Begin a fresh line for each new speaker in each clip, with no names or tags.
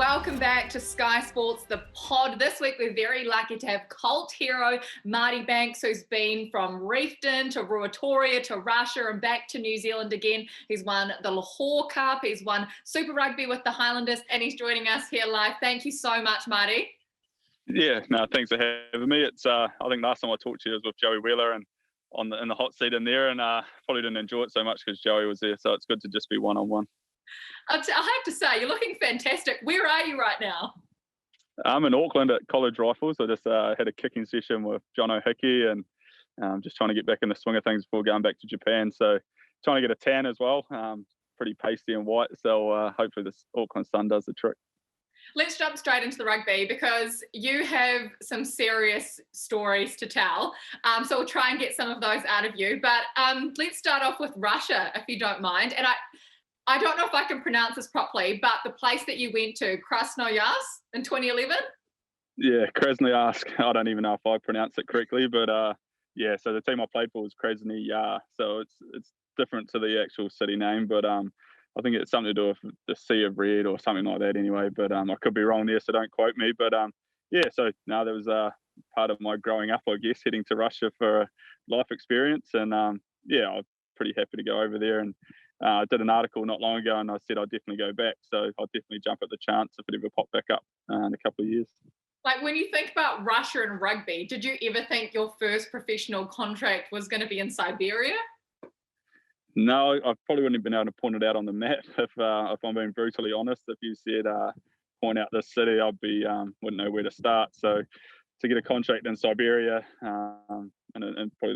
welcome back to Sky Sports, the pod. This week, we're very lucky to have cult hero Marty Banks, who's been from Reefton to Ruatoria to Russia and back to New Zealand again. He's won the Lahore Cup, he's won Super Rugby with the Highlanders, and he's joining us here live. Thank you so much, Marty.
Yeah, no, thanks for having me. It's I think last time I talked to you was with Joey Wheeler and in the hot seat in there, and probably didn't enjoy it so much because Joey was there. So it's good to just be one-on-one.
I have to say, you're looking fantastic. Where are you right now?
I'm in Auckland at College Rifles. I just had a kicking session with John O'Hickey and just trying to get back in the swing of things before going back to Japan. So trying to get a tan as well. Pretty pasty and white. So hopefully this Auckland sun does the trick.
Let's jump straight into the rugby because you have some serious stories to tell. So we'll try and get some of those out of you. But let's start off with Russia, if you don't mind. And I don't know if I can pronounce this properly, but the place that you went to, Krasnoyarsk in 2011?
Yeah, Krasnoyarsk. I don't even know if I pronounced it correctly, but yeah, so the team I played for was Krasnoyar. So it's different to the actual city name, but I think it's something to do with the Sea of Red or something like that anyway, but I could be wrong there, so don't quote me. But yeah, so no, that was part of my growing up, I guess, heading to Russia for a life experience. And yeah, I'm pretty happy to go over there. And I did an article not long ago and I said I'd definitely go back. So I'll definitely jump at the chance if it ever popped back up in a couple of years.
Like when you think about Russia and rugby, did you ever think your first professional contract was going to be in Siberia?
No, I probably wouldn't have been able to point it out on the map if I'm being brutally honest. If you said point out this city, I'd be wouldn't know where to start. So to get a contract in Siberia and probably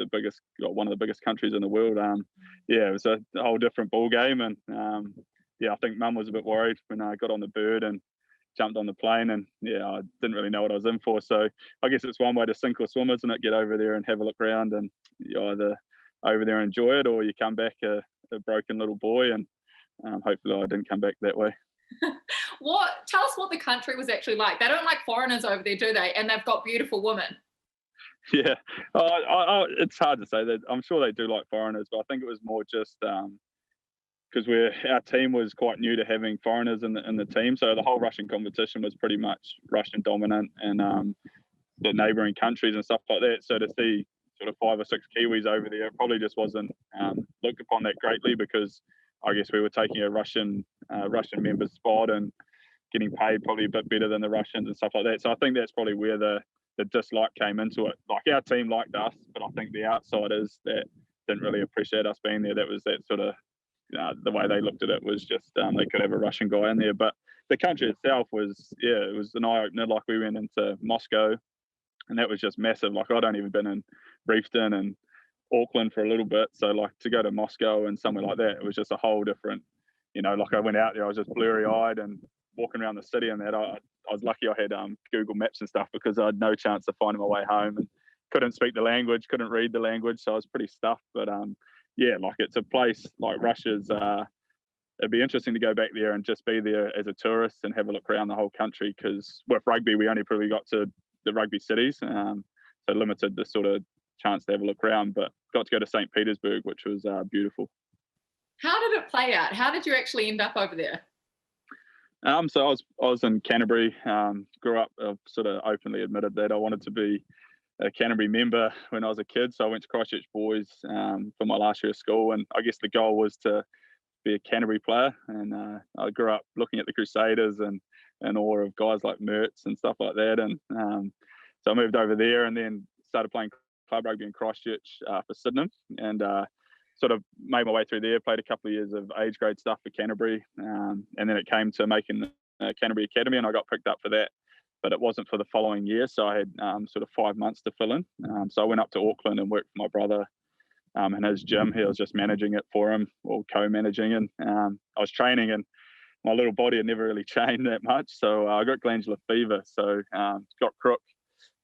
one of the biggest countries in the world, yeah, it was a whole different ball game. And yeah, I think Mum was a bit worried when I got on the bird and jumped on the plane, and yeah, I didn't really know what I was in for. So I guess it's one way to sink or swim, isn't it? Get over there and have a look around, and you either over there and enjoy it, or you come back a broken little boy. And hopefully I didn't come back that way.
Tell us what the country was actually like. They don't like foreigners over there, do they? And they've got beautiful women.
Yeah, it's hard to say that. I'm sure they do like foreigners, but I think it was more just because our team was quite new to having foreigners in the team. So the whole Russian competition was pretty much Russian dominant, and the neighbouring countries and stuff like that. So to see sort of 5 or 6 Kiwis over there, it probably just wasn't looked upon that greatly, because I guess we were taking a Russian member's spot and getting paid probably a bit better than the Russians and stuff like that. So I think that's probably where the dislike came into it. Like, our team liked us, but I think the outsiders that didn't really appreciate us being there, that was that sort of the way they looked at it was just they could have a Russian guy in there. But the country itself was, yeah, it was an eye-opener. Like, we went into Moscow and that was just massive. Like, I'd only even been in Reefton and Auckland for a little bit, so like to go to Moscow and somewhere like that, it was just a whole different, like I went out there, I was just blurry-eyed and walking around the city, and that I was lucky I had Google Maps and stuff, because I had no chance of finding my way home and couldn't speak the language, couldn't read the language, so I was pretty stuffed. But yeah, like, it's a place like Russia's, it'd be interesting to go back there and just be there as a tourist and have a look around the whole country, because with rugby we only probably got to the rugby cities, so limited the sort of chance to have a look around, but got to go to St. Petersburg, which was beautiful.
How did it play out? How did you actually end up over there?
So I was in Canterbury, grew up, I've sort of openly admitted that I wanted to be a Canterbury member when I was a kid, so I went to Christchurch Boys for my last year of school, and I guess the goal was to be a Canterbury player. And I grew up looking at the Crusaders and in awe of guys like Mertz and stuff like that, and so I moved over there and then started playing club rugby in Christchurch for Sydenham, and sort of made my way through there, played a couple of years of age grade stuff for Canterbury, and then it came to making the Canterbury Academy, and I got picked up for that, but it wasn't for the following year, so I had sort of 5 months to fill in. So I went up to Auckland and worked for my brother in his gym. He was just managing it for him, or co-managing, and I was training, and my little body had never really changed that much, so I got glandular fever, so got crook,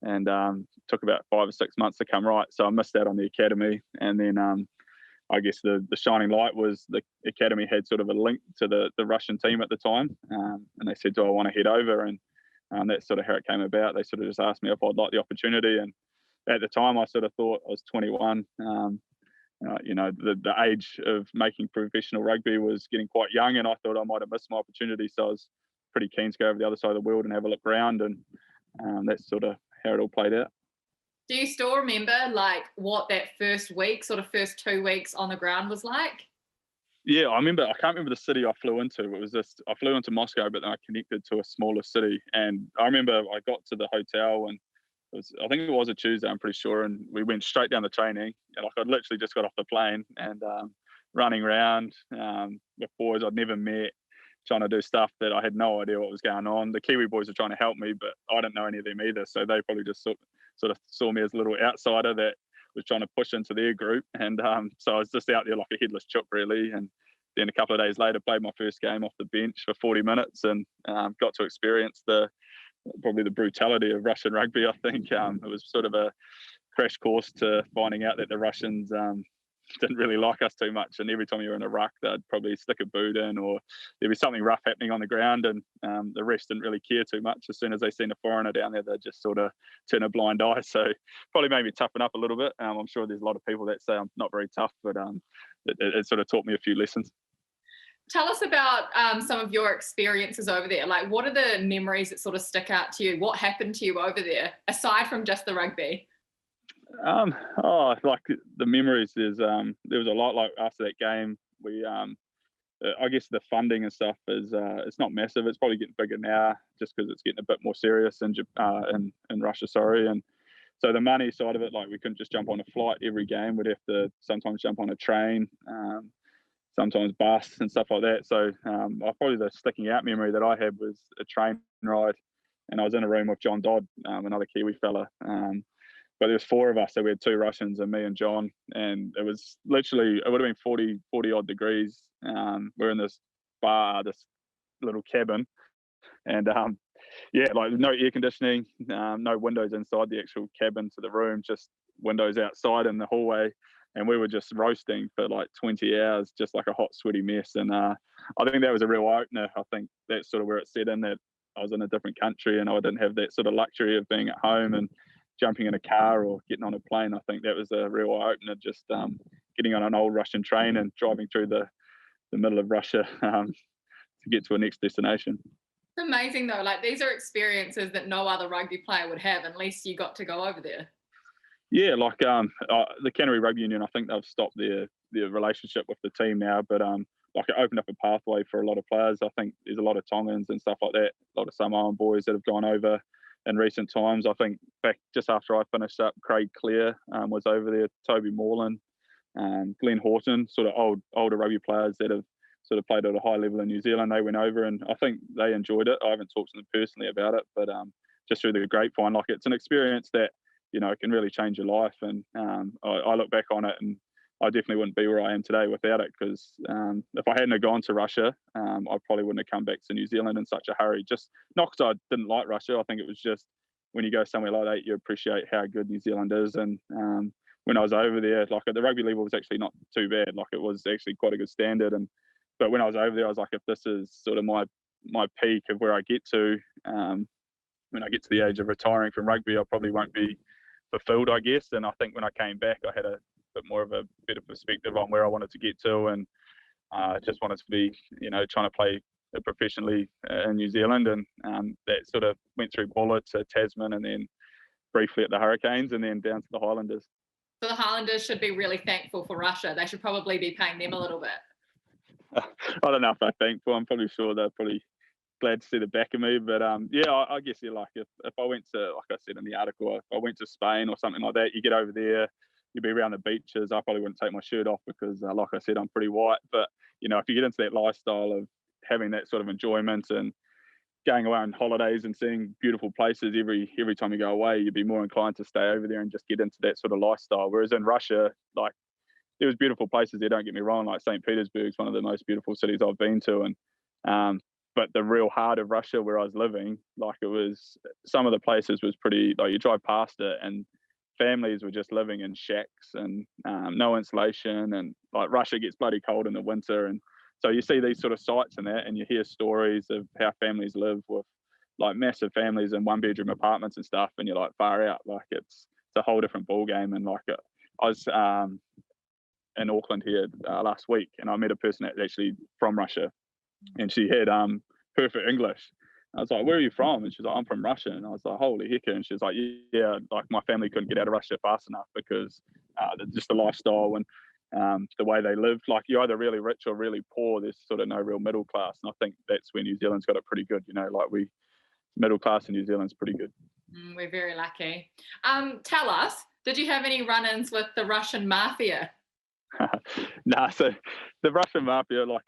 and took about 5 or 6 months to come right. So I missed out on the academy, and then I guess the shining light was the academy had sort of a link to the Russian team at the time, and they said, do I want to head over? And that's sort of how it came about. They sort of just asked me if I'd like the opportunity, and at the time I sort of thought I was 21. The age of making professional rugby was getting quite young, and I thought I might have missed my opportunity. So I was pretty keen to go over the other side of the world and have a look around, and that's sort of how it all played out.
Do you still remember like what that first week, sort of first 2 weeks on the ground was like?
Yeah, I remember. I can't remember the city I flew into. It was just I flew into Moscow, but then I connected to a smaller city. And I remember I got to the hotel, and I think it was a Tuesday, I'm pretty sure, and we went straight down to training. And like I'd literally just got off the plane and running around with boys I'd never met, trying to do stuff that I had no idea what was going on. The Kiwi boys were trying to help me, but I didn't know any of them either. So they probably just sort of saw me as a little outsider that was trying to push into their group. And so I was just out there like a headless chook, really. And then a couple of days later, played my first game off the bench for 40 minutes and got to experience probably the brutality of Russian rugby, I think. It was sort of a crash course to finding out that the Russians didn't really like us too much, and every time you were in a ruck they'd probably stick a boot in, or there'd be something rough happening on the ground, and the refs didn't really care too much. As soon as they seen a foreigner down there, they'd just sort of turn a blind eye. So probably made me toughen up a little bit. I'm sure there's a lot of people that say I'm not very tough, but it sort of taught me a few lessons.
Tell us about some of your experiences over there. Like, what are the memories that sort of stick out to you? What happened to you over there, aside from just the rugby?
Like the memories is there was a lot. Like after that game, we I guess the funding and stuff is it's not massive. It's probably getting bigger now, just because it's getting a bit more serious in Russia. Sorry, and so the money side of it, like we couldn't just jump on a flight every game. We'd have to sometimes jump on a train, sometimes bus and stuff like that. So probably the sticking out memory that I had was a train ride, and I was in a room with John Dodd, another Kiwi fella. But there was 4 of us, so we had 2 Russians and me and John, and it was literally, it would have been 40 odd degrees. We're in this bar, this little cabin, and yeah, like no air conditioning, no windows inside the actual cabin to the room, just windows outside in the hallway, and we were just roasting for like 20 hours, just like a hot, sweaty mess. And I think that was a real eye-opener. I think that's sort of where it set in, that I was in a different country and I didn't have that sort of luxury of being at home and jumping in a car or getting on a plane. I think that was a real eye-opener, just getting on an old Russian train and driving through the middle of Russia to get to a next destination.
It's amazing though. Like, these are experiences that no other rugby player would have unless you got to go over there.
Yeah, like the Canterbury Rugby Union, I think they've stopped their relationship with the team now, but like it opened up a pathway for a lot of players. I think there's a lot of Tongans and stuff like that, a lot of Samoan boys that have gone over in recent times. I think back just after I finished up, Craig Clare was over there, Toby Morland, Glenn Horton, sort of older rugby players that have sort of played at a high level in New Zealand. They went over and I think they enjoyed it. I haven't talked to them personally about it, but just through the grapevine, like it's an experience that, you know, it can really change your life. And I look back on it and I definitely wouldn't be where I am today without it, because if I hadn't have gone to Russia, I probably wouldn't have come back to New Zealand in such a hurry. Just not because I didn't like Russia. I think it was just when you go somewhere like that, you appreciate how good New Zealand is. And when I was over there, like at the rugby level was actually not too bad. Like it was actually quite a good standard. But when I was over there, I was like, if this is sort of my peak of where I get to, when I get to the age of retiring from rugby, I probably won't be fulfilled, I guess. And I think when I came back, I had a bit more of a better perspective on where I wanted to get to, and just wanted to be, you know, trying to play professionally in New Zealand. And that sort of went through Buller to Tasman, and then briefly at the Hurricanes, and then down to the Highlanders.
So the Highlanders should be really thankful for Russia. They should probably be paying them a little bit.
I don't know if they're thankful. I'm probably sure they're probably glad to see the back of me. But yeah, I guess, yeah, like if I went to, like I said in the article, if I went to Spain or something like that, you get over there, you'd be around the beaches. I probably wouldn't take my shirt off because, like I said, I'm pretty white. But, you know, if you get into that lifestyle of having that sort of enjoyment and going away on holidays and seeing beautiful places every time you go away, you'd be more inclined to stay over there and just get into that sort of lifestyle. Whereas in Russia, like, there was beautiful places there, don't get me wrong, like St. Petersburg's one of the most beautiful cities I've been to. And but the real heart of Russia where I was living, like it was, some of the places was pretty, like you drive past it and families were just living in shacks and no insulation, and like Russia gets bloody cold in the winter. And so you see these sort of sights in that, and you hear stories of how families live with like massive families in 1-bedroom apartments and stuff, and you're like, far out, like it's a whole different ball game. And like I was in Auckland here last week, and I met a person that's actually from Russia, and she had perfect English. I was like, where are you from? And she's like, I'm from Russia. And I was like, holy heck. And she's like, yeah, like my family couldn't get out of Russia fast enough because just the lifestyle and the way they lived. Like you're either really rich or really poor. There's sort of no real middle class. And I think that's where New Zealand's got it pretty good. You know, like middle class in New Zealand's pretty good.
We're very lucky. Tell us, did you have any run-ins with the Russian mafia?
Nah, so the Russian mafia, like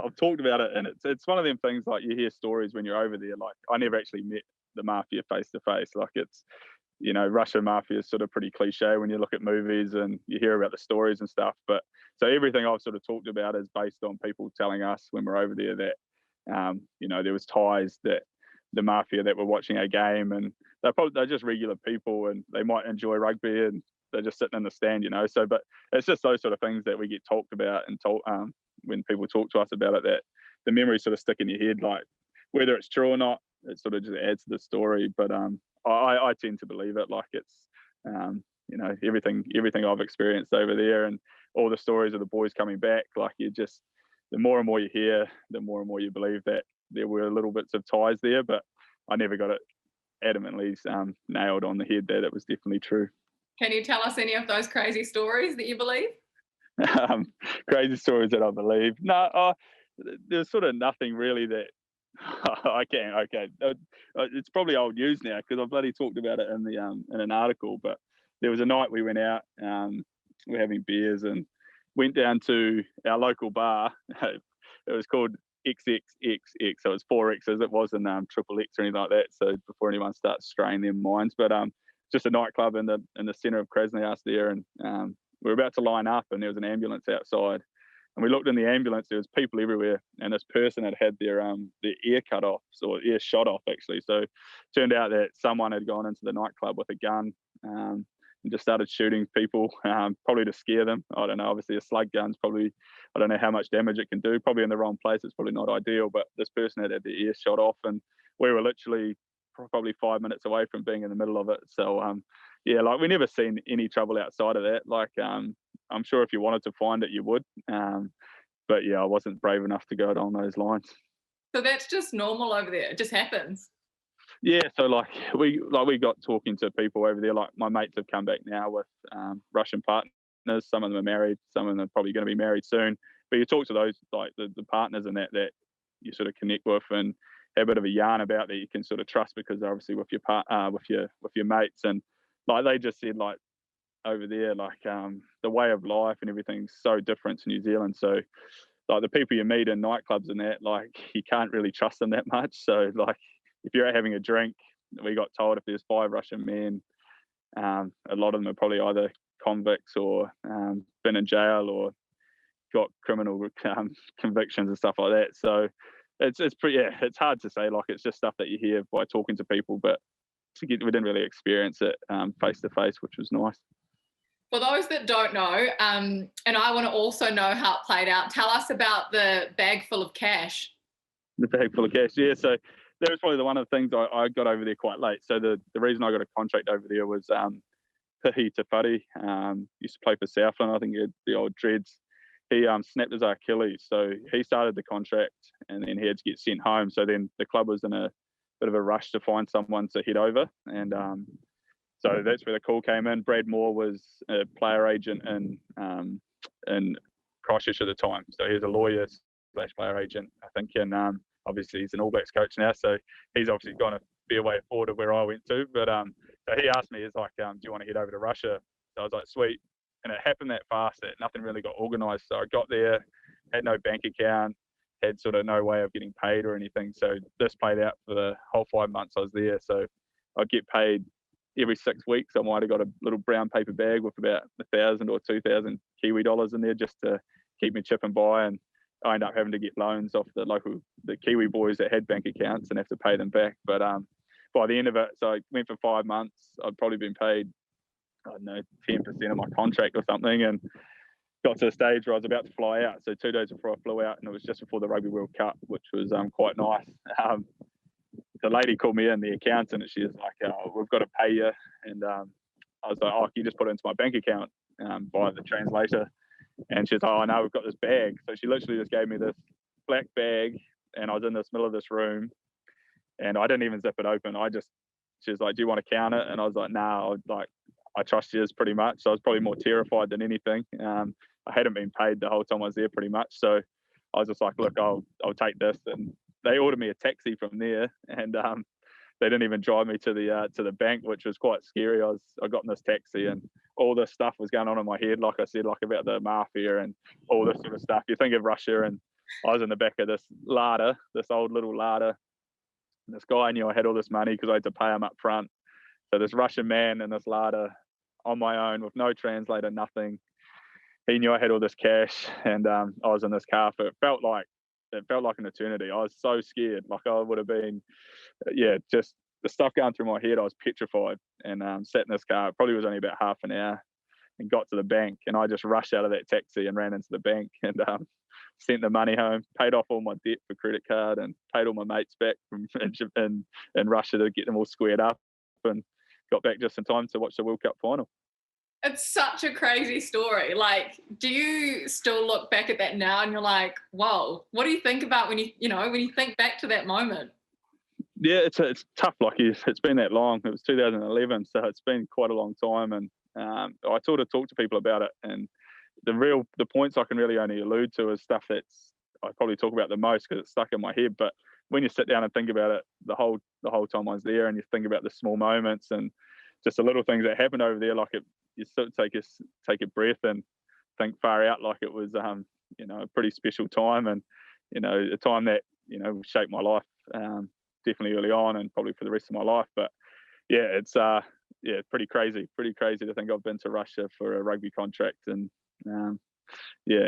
I've talked about it, and it's one of them things like you hear stories when you're over there. Like I never actually met the mafia face to face. Like it's, you know, Russian mafia is sort of pretty cliche when you look at movies and you hear about the stories and stuff. But so everything I've sort of talked about is based on people telling us when we're over there that, you know, there was ties that the mafia that were watching a game, and they're just regular people and they might enjoy rugby and they're just sitting in the stand, you know. So, but it's just those sort of things that we get talked about and told when people talk to us about it, that the memories sort of stick in your head. Like whether it's true or not, it sort of just adds to the story. But I tend to believe it. Like it's you know, everything I've experienced over there and all the stories of the boys coming back. Like you just, the more and more you hear, the more and more you believe that there were little bits of ties there. But I never got it adamantly nailed on the head that it was definitely true.
Can you tell us any of those crazy stories that you believe?
Crazy stories that I believe. No, there's sort of nothing really that I can. Okay, it's probably old news now because I bloody talked about it in the in an article. But there was a night we went out. We're having beers and went down to our local bar. It was called XXXX, so it's 4 X's. It wasn't triple X or anything like that. So before anyone starts straying their minds, but just a nightclub in the centre of Krasnoyarsk there, and we were about to line up, and there was an ambulance outside, and we looked in the ambulance. There was people everywhere, and this person had their ear cut off, or ear shot off actually. So it turned out that someone had gone into the nightclub with a gun and just started shooting people, probably to scare them. I don't know. Obviously, a slug gun's probably, I don't know how much damage it can do. Probably in the wrong place, it's probably not ideal. But this person had their ear shot off, and we were literally probably 5 minutes away from being in the middle of it. So yeah, like we never seen any trouble outside of that. Like I'm sure if you wanted to find it, you would. But yeah, I wasn't brave enough to go down those lines.
So that's just normal over there. It just happens.
Yeah, so like we got talking to people over there. Like my mates have come back now with Russian partners. Some of them are married. Some of them are probably going to be married soon. But you talk to those, like the partners and that you sort of connect with and have a bit of a yarn about, that you can sort of trust, because they're obviously with your mates. And like they just said, like over there, like the way of life and everything's so different to New Zealand. So like the people you meet in nightclubs and that, like you can't really trust them that much. So like if you're out having a drink, we got told if there's 5 Russian men, a lot of them are probably either convicts or been in jail or got criminal convictions and stuff like that. So it's pretty, yeah, it's hard to say. Like it's just stuff that you hear by talking to people, but we didn't really experience it face to face, which was nice.
For those that don't know, and I want to also know how it played out, tell us about the bag full of cash.
The bag full of cash, yeah. So that was probably one of the things I got over there quite late. So the reason I got a contract over there was Pihi Tafari used to play for Southland. I think he had the old dreads. He snapped his Achilles, so he started the contract and then he had to get sent home. So then the club was in a bit of a rush to find someone to head over, and so that's where the call came in. Brad Moore was a player agent in Christchurch at the time, so he was a lawyer / player agent, I think, and obviously he's an All Blacks coach now, so he's obviously going to be a way forward of where I went to. But so he asked me, he's like, do you want to head over to Russia? So I was like, sweet. And it happened that fast that nothing really got organised. So I got there, had no bank account, had sort of no way of getting paid or anything. So this played out for the whole 5 months I was there. So I'd get paid every 6 weeks. I might have got a little brown paper bag with about 1,000 or 2,000 Kiwi dollars in there just to keep me chipping by. And I ended up having to get loans off the Kiwi boys that had bank accounts and have to pay them back. But by the end of it, so I went for 5 months. I'd probably been paid, I don't know, 10% of my contract or something, and got to a stage where I was about to fly out. So 2 days before I flew out, and it was just before the Rugby World Cup, which was quite nice. The lady called me in, the accountant, and she was like, we've got to pay you. And I was like, can you just put it into my bank account by the translator? And she's like, oh, no, we've got this bag. So she literally just gave me this black bag, and I was in this middle of this room. and I didn't even zip it open. She was like, "Do you want to count it?" And I was like, "Nah, I trust you pretty much." So I was probably more terrified than anything. I hadn't been paid the whole time I was there pretty much, so I was just like, "Look, I'll take this." And they ordered me a taxi from there, and they didn't even drive me to the bank, which was quite scary. I got in this taxi, and all this stuff was going on in my head, like I said, like about the mafia and all this sort of stuff. You think of Russia, and I was in the back of this larder, this old little larder. And this guy knew I had all this money because I had to pay him up front. So this Russian man in this larder on my own with no translator, nothing. He knew I had all this cash, and I was in this car for it felt like an eternity. I was so scared, like I would have been, just the stuff going through my head. I was petrified, and sat in this car. It probably was only about half an hour, and got to the bank, and I just rushed out of that taxi and ran into the bank, and sent the money home, paid off all my debt for credit card, and paid all my mates back from in Russia to get them all squared up, and got back just in time to watch the World Cup final.
It's such a crazy story. Like, do you still look back at that now and you're like, whoa, what do you think about when you think back to that moment?
Yeah, it's tough. Like it's been that long. It was 2011, so it's been quite a long time. And I sort of talk to people about it, and the points I can really only allude to is stuff that's I probably talk about the most because it's stuck in my head. But when you sit down and think about it, the whole time I was there, and you think about the small moments and just the little things that happened over there, like you sort of take a breath and think far out, like it was a pretty special time, and a time that shaped my life, definitely early on and probably for the rest of my life. But yeah, it's pretty crazy to think I've been to Russia for a rugby contract, and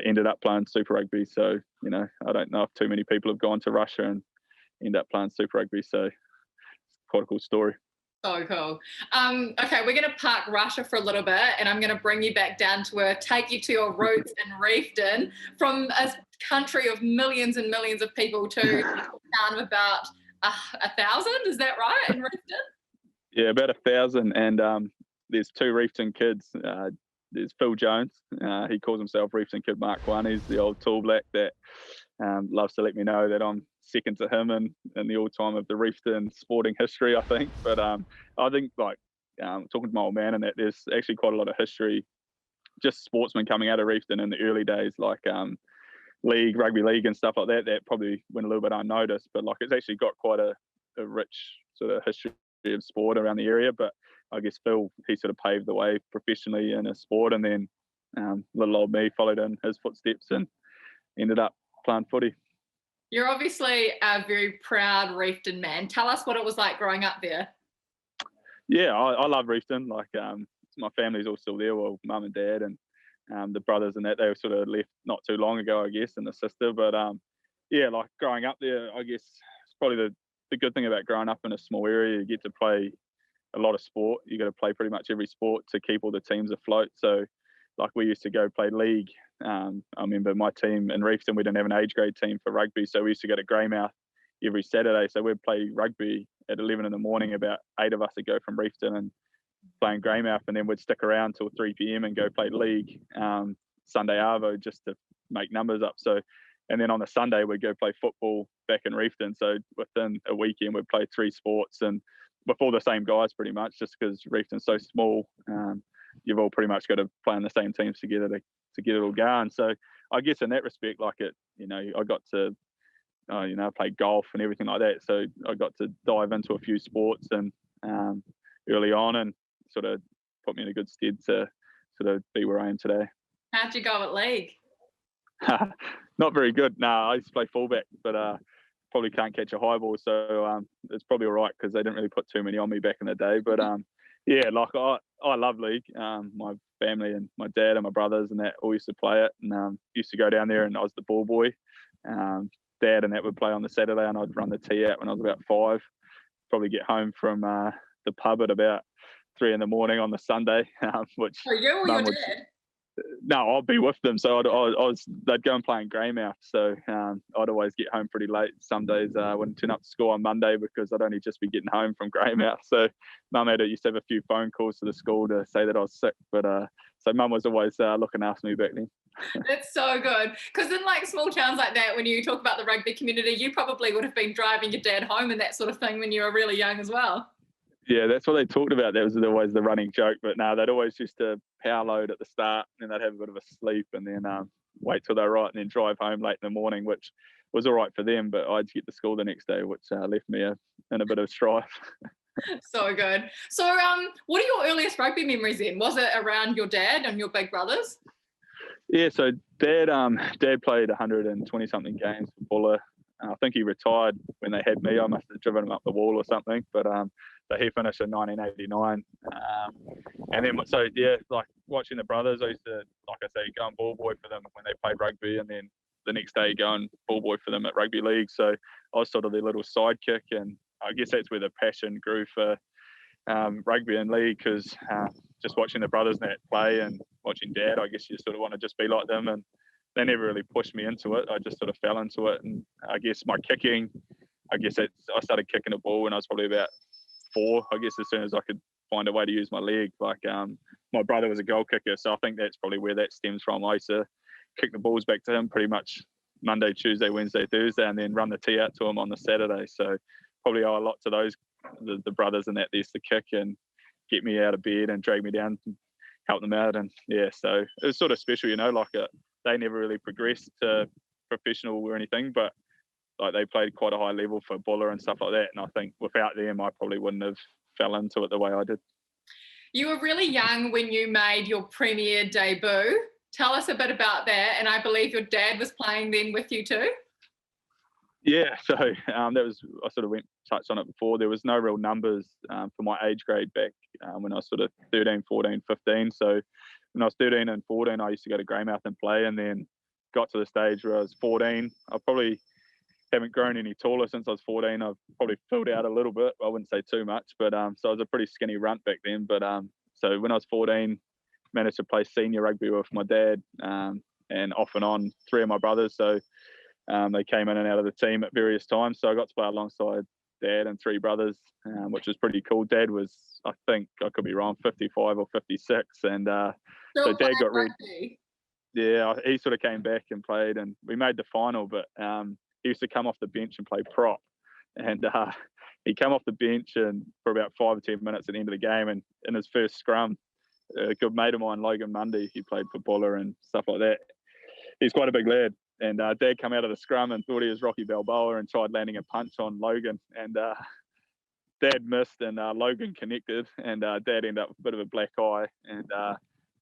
ended up playing Super Rugby. So I don't know if too many people have gone to Russia and end up playing Super Rugby. So it's quite a cool story.
So cool. Okay, we're going to park Russia for a little bit, and I'm going to bring you back down to Earth, take you to your roots in Reefton, from a country of millions and millions of people to a town of about 1,000. Is that right, in Reefton?
Yeah, about 1,000, and there's two Reefton kids. There's Phil Jones. He calls himself Reefton Kid Mark 1. He's the old tall black that loves to let me know that I'm second to him in the all-time of the Reefton sporting history, I think. But I think, talking to my old man, and that there's actually quite a lot of history, just sportsmen coming out of Reefton in the early days, like rugby league and stuff like that, that probably went a little bit unnoticed. But it's actually got quite a rich sort of history of sport around the area. But I guess Phil, he sort of paved the way professionally in a sport, and then little old me followed in his footsteps and ended up playing footy.
You're obviously a very proud Reefton man. Tell us what it was like growing up there.
Yeah, I love Reefton. My family's all still there. Well, mum and dad and the brothers and that, they were sort of left not too long ago, I guess, and the sister. But growing up there, I guess it's probably the good thing about growing up in a small area. You get to play a lot of sport. You got to play pretty much every sport to keep all the teams afloat. So we used to go play league. I remember my team in Reefton, we didn't have an age grade team for rugby, so we used to go to Greymouth every Saturday. So we'd play rugby at 11 in the morning. About 8 of us would go from Reefton and playing Greymouth, and then we'd stick around till 3 p.m. and go play league Sunday arvo just to make numbers up. So, and then on the Sunday we'd go play football back in Reefton. So within a weekend we'd play 3 sports, and with all the same guys pretty much, just because Reefton's so small. You've all pretty much got to play in the same teams together to get it all going. So I guess in that respect, I got to, play golf and everything like that. So I got to dive into a few sports and early on, and sort of put me in a good stead to sort of be where I am today.
How'd you go at league?
Not very good. No, I used to play fullback, but probably can't catch a high ball. So it's probably all right because they didn't really put too many on me back in the day. But I love league. My family and my dad and my brothers and that all used to play it, and used to go down there, and I was the ball boy. Dad and that would play on the Saturday, and I'd run the tee out when I was about 5. Probably get home from the pub at about 3 in the morning on the Sunday, which
you or your dad?
No, I'll be with them. So they'd go and play in Greymouth. So I'd always get home pretty late. Some days I wouldn't turn up to school on Monday because I'd only just be getting home from Greymouth. So Mum used to have a few phone calls to the school to say that I was sick. But so Mum was always looking after me back then.
That's so good. Because in like small towns like that, when you talk about the rugby community, you probably would have been driving your dad home and that sort of thing when you were really young as well.
Yeah, that's what they talked about. That was always the running joke. But no, they'd always used to power load at the start, and then they'd have a bit of a sleep, and then wait till they're right, and then drive home late in the morning, which was all right for them. But I'd get to school the next day, which left me in a bit of strife.
So good. So, what are your earliest rugby memories then? Was it around your dad and your big brothers?
Yeah, so Dad played 120 something games for Buller. I think he retired when they had me. I must have driven him up the wall or something. But so he finished in 1989. And then, so yeah, like watching the brothers, I used to, like I say, go and ball boy for them when they played rugby, and then the next day go and ball boy for them at rugby league. So I was sort of their little sidekick, and I guess that's where the passion grew for rugby and league, because just watching the brothers and that play and watching Dad, I guess you sort of want to just be like them, and they never really pushed me into it. I just sort of fell into it, and I guess my kicking, I started kicking a ball when I was probably about 4. I guess as soon as I could find a way to use my leg. Like my brother was a goal kicker, so I think that's probably where that stems from. I used to kick the balls back to him pretty much Monday, Tuesday, Wednesday, Thursday, and then run the tee out to him on the Saturday. So probably owe a lot to those the brothers and that they used to kick and get me out of bed and drag me down and help them out. And yeah, so it was sort of special, like they never really progressed to professional or anything, but like they played quite a high level for Buller and stuff like that. And I think without them, I probably wouldn't have fell into it the way I did.
You were really young when you made your premier debut. Tell us a bit about that. And I believe your dad was playing then with you too.
Yeah, so that was, I sort of touched on it before. There was no real numbers for my age grade back when I was sort of 13, 14, 15. So when I was 13 and 14, I used to go to Greymouth and play, and then got to the stage where I was 14. I probably haven't grown any taller since I was 14. I've probably filled out a little bit. I wouldn't say too much, but so I was a pretty skinny runt back then. But so when I was 14, managed to play senior rugby with my dad and off and on 3 of my brothers. So they came in and out of the team at various times. So I got to play alongside Dad and 3 brothers, which was pretty cool. Dad was, I think, I could be wrong, 55 or 56. And so Dad got red. Yeah, he sort of came back and played, and we made the final, but he used to come off the bench and play prop. And he came off the bench and for about 5 or 10 minutes at the end of the game, and in his first scrum, a good mate of mine, Logan Mundy, he played for Buller and stuff like that. He's quite a big lad. And Dad came out of the scrum and thought he was Rocky Balboa and tried landing a punch on Logan. And Dad missed, and Logan connected, and Dad ended up with a bit of a black eye. And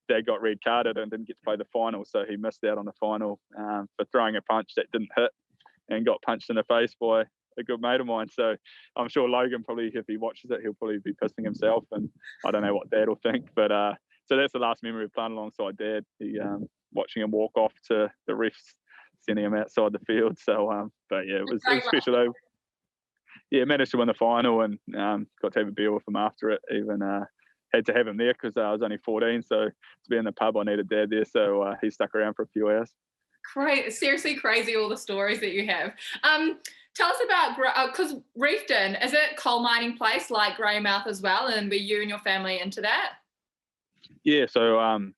Dad got red carded and didn't get to play the final. So he missed out on the final for throwing a punch that didn't hit and got punched in the face by a good mate of mine. So I'm sure Logan probably, if he watches it, he'll probably be pissing himself. And I don't know what Dad will think. But so that's the last memory of playing alongside Dad. Watching him walk off to the refs, sending him outside the field. So, but yeah, it was special though. Yeah, managed to win the final and got to have a beer with him after it. Even had to have him there because I was only 14. So to be in the pub, I needed Dad there. So he stuck around for a few hours.
Great, seriously crazy, all the stories that you have. Tell us about, because Reefton, is it coal mining place like Greymouth as well? And were you and your family into that?
Yeah, so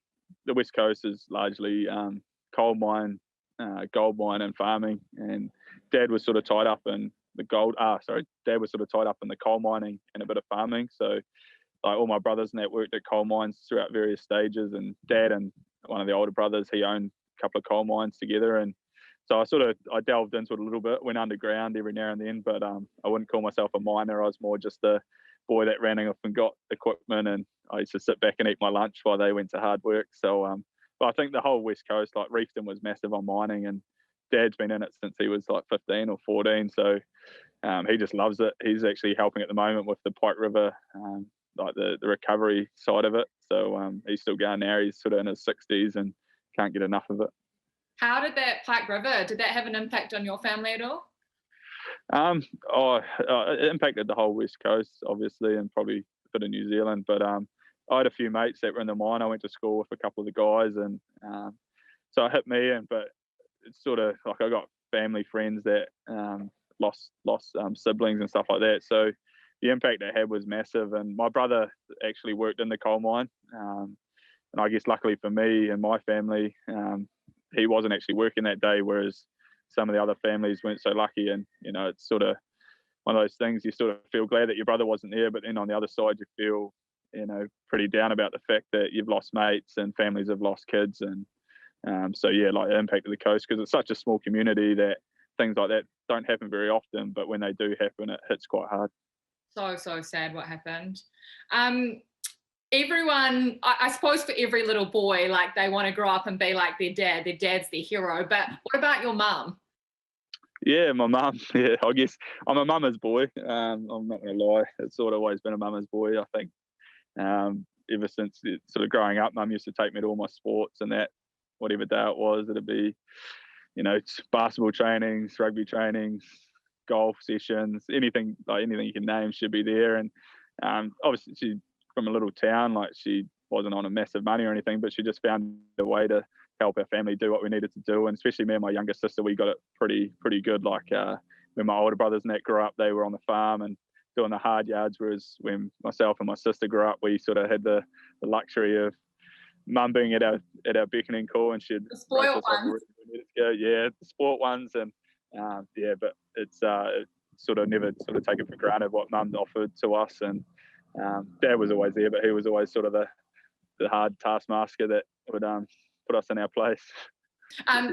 the West Coast is largely coal mine, gold mine and farming. And Dad was sort of tied up in the Dad was sort of tied up in the coal mining and a bit of farming. So like all my brothers and that worked at coal mines throughout various stages. And Dad and one of the older brothers, he owned a couple of coal mines together. And so I delved into it a little bit, went underground every now and then, but I wouldn't call myself a miner. I was more just a boy that ran off and got equipment, and I used to sit back and eat my lunch while they went to hard work. So but I think the whole West Coast, like Reefton was massive on mining, and Dad's been in it since he was like 15 or 14. So he just loves it. He's actually helping at the moment with the Pike River, like the recovery side of it. So he's still going now. He's sort of in his 60s and can't get enough of it.
How did that Pike River, did that have an impact on your family at all?
It impacted the whole West Coast, obviously, and probably a bit of New Zealand. But I had a few mates that were in the mine. I went to school with a couple of the guys, and so it hit me. But it's sort of like I got family friends that lost siblings and stuff like that. So the impact it had was massive. And my brother actually worked in the coal mine, and I guess luckily for me and my family, he wasn't actually working that day, whereas some of the other families weren't so lucky. And it's sort of one of those things, you sort of feel glad that your brother wasn't there, but then on the other side you feel pretty down about the fact that you've lost mates and families have lost kids. And so yeah, like the impact of the coast, because it's such a small community that things like that don't happen very often, but when they do happen, it hits quite hard.
So sad what happened. Everyone, I suppose for every little boy, like they want to grow up and be like their dad. Their dad's their hero. But what about your mum?
Yeah, my mum. Yeah, I guess I'm a mama's boy. I'm not going to lie. It's sort of always been a mama's boy, I think. Ever since sort of growing up, mum used to take me to all my sports and that, whatever day it was, it'd be, basketball trainings, rugby trainings, golf sessions, anything you can name, she'd be there. And obviously she from a little town, like she wasn't on a massive money or anything, but she just found a way to help our family do what we needed to do. And especially me and my younger sister, we got it pretty good. Like when my older brothers and that grew up, they were on the farm and doing the hard yards, whereas when myself and my sister grew up, we sort of had the luxury of mum being at our beckoning call, and she'd
the spoiled ones.
Yeah, the sport ones. And but it's sort of never sort of taken for granted what mum offered to us. And dad was always there, but he was always sort of the hard taskmaster that would put us in our place.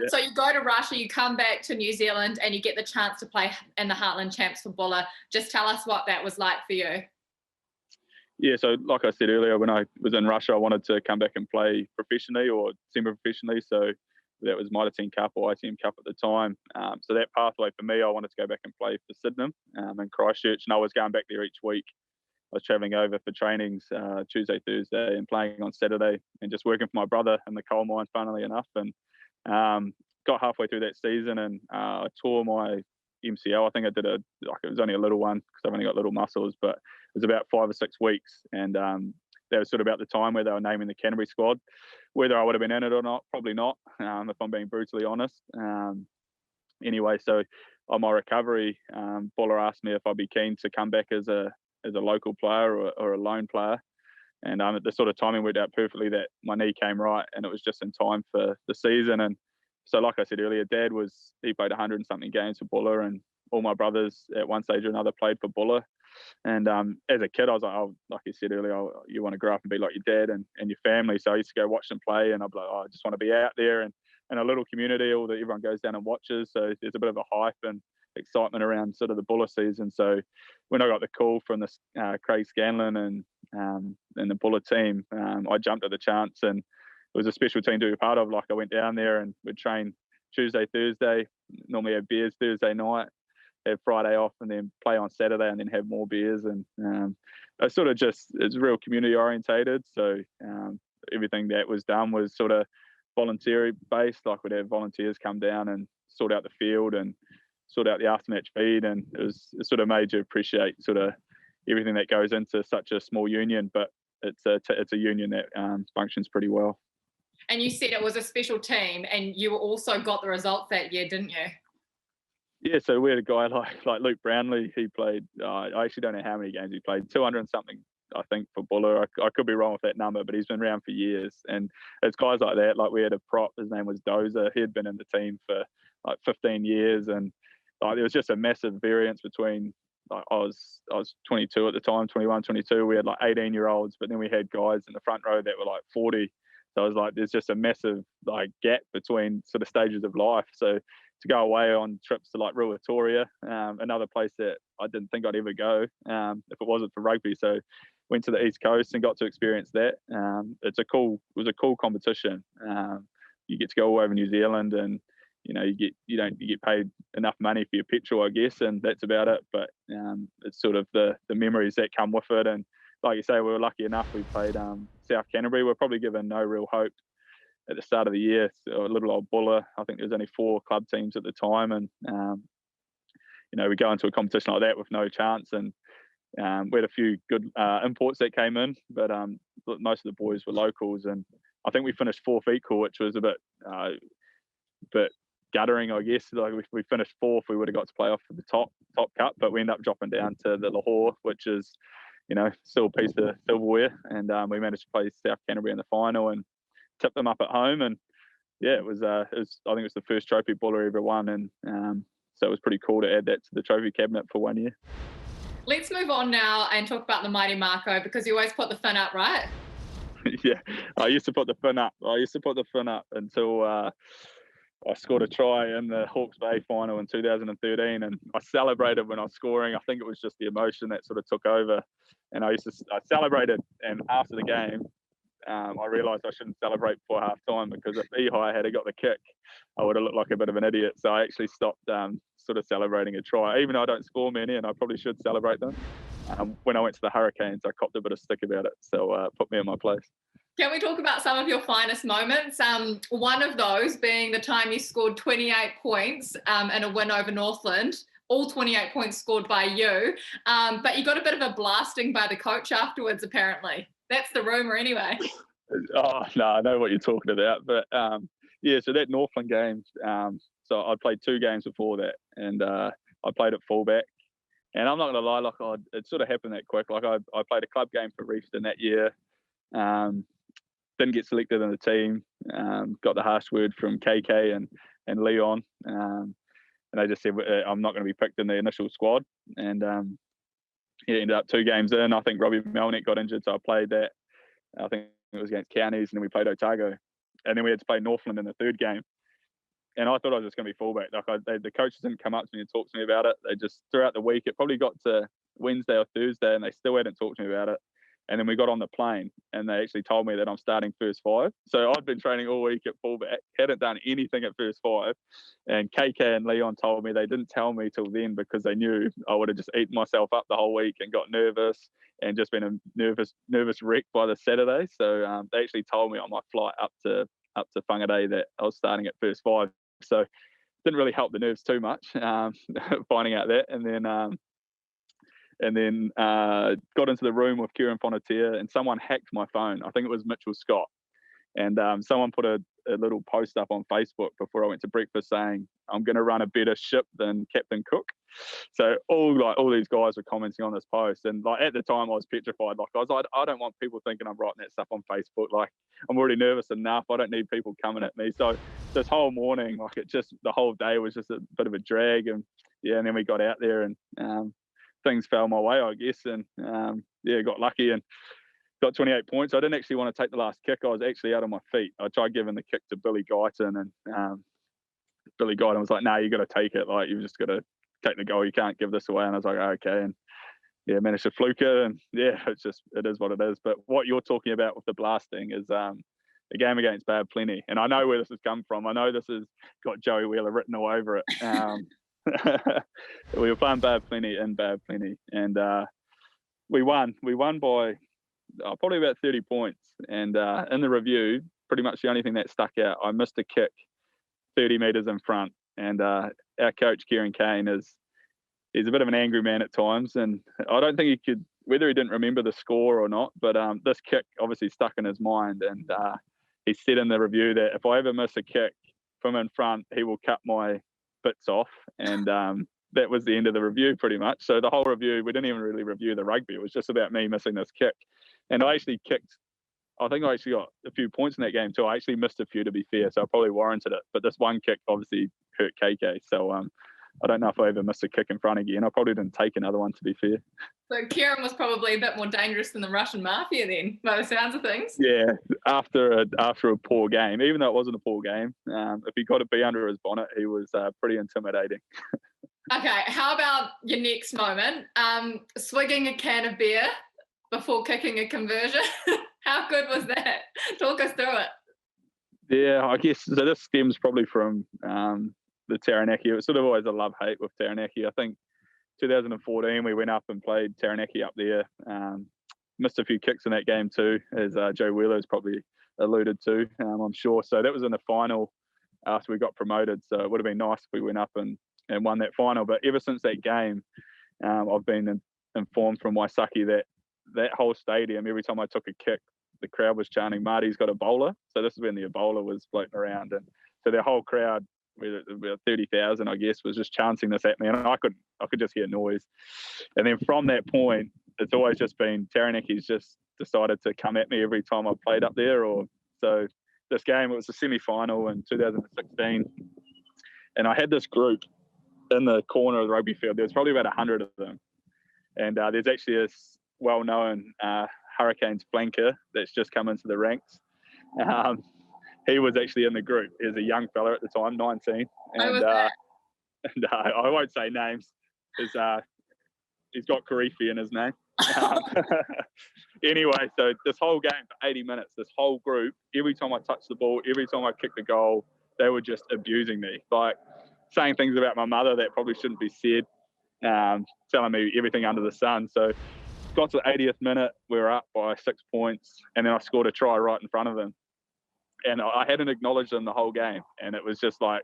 So you go to Russia, you come back to New Zealand, and you get the chance to play in the Heartland Champs for Buller. Just tell us what that was like for you.
Yeah, so like I said earlier, when I was in Russia, I wanted to come back and play professionally or semi-professionally. So that was Mitre 10 Cup or ITM Cup at the time. So that pathway for me, I wanted to go back and play for Sydenham in Christchurch, and I was going back there each week. I was travelling over for trainings Tuesday, Thursday, and playing on Saturday, and just working for my brother in the coal mine, funnily enough. And got halfway through that season, and I tore my MCL. I think I did it was only a little one because I've only got little muscles, but it was about 5 or 6 weeks. And that was sort of about the time where they were naming the Canterbury squad. Whether I would have been in it or not, probably not, if I'm being brutally honest. Anyway, so on my recovery, Buller asked me if I'd be keen to come back as a local player or a loan player. And the sort of timing worked out perfectly that my knee came right, and it was just in time for the season. And so, like I said earlier, Dad he played 100 and something games for Buller, and all my brothers at one stage or another played for Buller. And as a kid, I was like, like you said earlier, you want to grow up and be like your dad and your family. So I used to go watch them play, and I'd be like, I just want to be out there and in a little community, everyone goes down and watches. So there's a bit of a hype and excitement around sort of the Buller season. So when I got the call from the Craig Scanlon and the Buller team, I jumped at the chance, and it was a special team to be part of. Like I went down there and we'd train Tuesday, Thursday, normally have beers Thursday night, have Friday off, and then play on Saturday, and then have more beers. And it's sort of it's real community orientated. So everything that was done was sort of voluntary based. Like we'd have volunteers come down and sort out the field and sort out the aftermatch feed, and it sort of made you appreciate sort of everything that goes into such a small union. But it's a union that functions pretty well.
And you said it was a special team, and you also got the results that year, didn't you?
Yeah, so we had a guy like Luke Brownlee. He played, I actually don't know how many games he played, 200 and something, I think, for Buller. I could be wrong with that number, but he's been around for years. And it's guys like that. Like we had a prop, his name was Dozer. He had been in the team for like 15 years. And there was just a massive variance between, I was 22 at the time, 21, 22. We had like 18-year-olds, but then we had guys in the front row that were like 40. So I was like, there's just a massive gap between sort of stages of life. So to go away on trips to like Ruatoria, another place that I didn't think I'd ever go if it wasn't for rugby. So went to the East Coast and got to experience that. It was a cool competition. You get to go all over New Zealand, and you get paid enough money for your petrol, I guess, and that's about it. But it's sort of the memories that come with it. And like you say, we were lucky enough. We played South Canterbury. We're probably given no real hope at the start of the year. So a little old Buller. I think there was only 4 club teams at the time, and we go into a competition like that with no chance. And we had a few good imports that came in, but most of the boys were locals, and I think we finished 4th equal, which was a bit guttering, I guess. Like we finished 4th, we would have got to play off for the top cup, but we ended up dropping down to the Lahore, which is, still a piece of silverware, and we managed to play South Canterbury in the final and tip them up at home. And yeah, it was I think it was the first trophy Buller ever won, and so it was pretty cool to add that to the trophy cabinet for 1 year.
Let's move on now and talk about the mighty Marco, because you always put the fin up, right?
Yeah, I used to put the fin up until I scored a try in the Hawke's Bay final in 2013, and I celebrated when I was scoring. I think it was just the emotion that sort of took over, and I celebrated, and after the game, I realised I shouldn't celebrate before half time, because if Ehigh had got the kick, I would have looked like a bit of an idiot. So I actually stopped sort of celebrating a try, even though I don't score many and I probably should celebrate them. When I went to the Hurricanes, I copped a bit of stick about it, so put me in my place.
Can we talk about some of your finest moments? One of those being the time you scored 28 points in a win over Northland, all 28 points scored by you, but you got a bit of a blasting by the coach afterwards, apparently. That's the rumour anyway.
Oh, no, I know what you're talking about. But, yeah, so that Northland game, so I played 2 games before that, and I played at fullback. And I'm not going to lie, it sort of happened that quick. I played a club game for Reefton that year. Didn't get selected in the team. Got the harsh word from KK and Leon. And they just said, I'm not going to be picked in the initial squad. And it ended up 2 games in. I think Robbie Melnick got injured, so I played that. I think it was against Counties, and then we played Otago. And then we had to play Northland in the 3rd game. And I thought I was just going to be fullback. The coaches didn't come up to me and talk to me about it. They just, throughout the week, it probably got to Wednesday or Thursday, and they still hadn't talked to me about it. And then we got on the plane, and they actually told me that I'm starting first 5. So I'd been training all week at fullback, hadn't done anything at first 5. And KK and Leon told me they didn't tell me till then, because they knew I would have just eaten myself up the whole week and got nervous and just been a nervous wreck by the Saturday. So they actually told me on my flight up to Whangarei that I was starting at first 5. So didn't really help the nerves too much, finding out that. And then got into the room with Kieran Fonatia, and someone hacked my phone. I think it was Mitchell Scott. And someone put a little post up on Facebook before I went to breakfast saying, I'm going to run a better ship than Captain Cook. So all these guys were commenting on this post. And at the time I was petrified. I was like, I don't want people thinking I'm writing that stuff on Facebook. I'm already nervous enough. I don't need people coming at me. So this whole morning, the whole day was just a bit of a drag. And yeah, and then we got out there, and things fell my way, I guess, and got lucky and got 28 points. I didn't actually want to take the last kick. I was actually out on my feet. I tried giving the kick to Billy Guyton, and Billy Guyton was like, "No, you got to take it. You've just got to take the goal. You can't give this away." And I was like, "Okay." And yeah, managed to fluke it, and yeah, it is what it is. But what you're talking about with the blasting is a game against Bad Plenty, and I know where this has come from. I know this has got Joey Wheeler written all over it. We were playing Bad Plenty, and we won. We won by probably about 30 points. And in the review, pretty much the only thing that stuck out, I missed a kick 30 metres in front. And our coach, Kieran Kane, he's a bit of an angry man at times. And I don't think he could, whether he didn't remember the score or not, but this kick obviously stuck in his mind. And he said in the review that if I ever miss a kick from in front, he will cut my bits off. And that was the end of the review pretty much. So the whole review, we didn't even really review the rugby. It was just about me missing this kick. And I actually I think I actually got a few points in that game too. I actually missed a few, to be fair, so I probably warranted it. But this one kick obviously hurt KK. So I don't know if I ever missed a kick in front again. I probably didn't take another one, to be fair.
So Kieran was probably a bit more dangerous than the Russian mafia then, by the sounds of things.
Yeah, after a poor game, even though it wasn't a poor game, if he got a bee under his bonnet, he was pretty intimidating.
Okay, how about your next moment? Swigging a can of beer before kicking a conversion. How good was that? Talk us through it.
Yeah, I guess so. This stems probably from the Taranaki. It was sort of always a love-hate with Taranaki. I think 2014 we went up and played Taranaki up there. Missed a few kicks in that game too, as Joe Wheeler has probably alluded to, I'm sure. So that was in the final after we got promoted. So it would have been nice if we went up and won that final. But ever since that game, I've been informed from Waisaki that whole stadium, every time I took a kick, the crowd was chanting, "Marty's got Ebola." So this is when the Ebola was floating around, and so the whole crowd, about 30,000, I guess, was just chanting this at me, and I could just hear noise. And then from that point, it's always just been Taranaki's just decided to come at me every time I played up there. Or so this game, it was a semi-final in 2016, and I had this group in the corner of the rugby field. There was probably about 100 of them, and there's actually this well-known Hurricanes flanker that's just come into the ranks. He was actually in the group. He was a young fella at the time, 19, and I won't say names because he's got Karifi in his name. Anyway, so this whole game for 80 minutes, this whole group, every time I touched the ball, every time I kicked the goal, they were just abusing me, like saying things about my mother that probably shouldn't be said, telling me everything under the sun. So got to the 80th minute, we were up by 6 points, and then I scored a try right in front of them. And I hadn't acknowledged them the whole game, and it was just like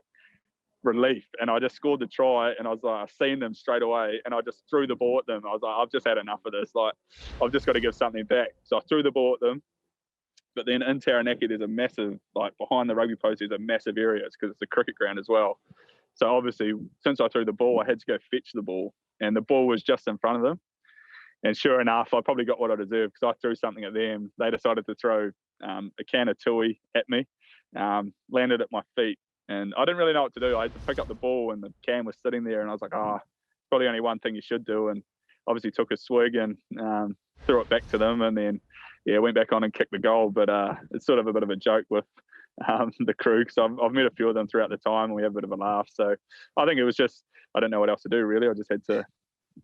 relief. And I just scored the try, and I was like, I've seen them straight away, and I just threw the ball at them. I was like, I've just had enough of this. Like, I've just got to give something back. So I threw the ball at them. But then in Taranaki, there's a massive, like behind the rugby post, there's a massive area because it's a cricket ground as well. So obviously, since I threw the ball, I had to go fetch the ball, and the ball was just in front of them. And sure enough, I probably got what I deserved because I threw something at them. They decided to throw a can of tui at me, landed at my feet. And I didn't really know what to do. I had to pick up the ball, and the can was sitting there. And I was like, probably only one thing you should do. And obviously took a swig and threw it back to them. And then, went back on and kicked the goal. But it's sort of a bit of a joke with the crew because I've met a few of them throughout the time, and we have a bit of a laugh. So I think it was just, I didn't know what else to do, really. I just had to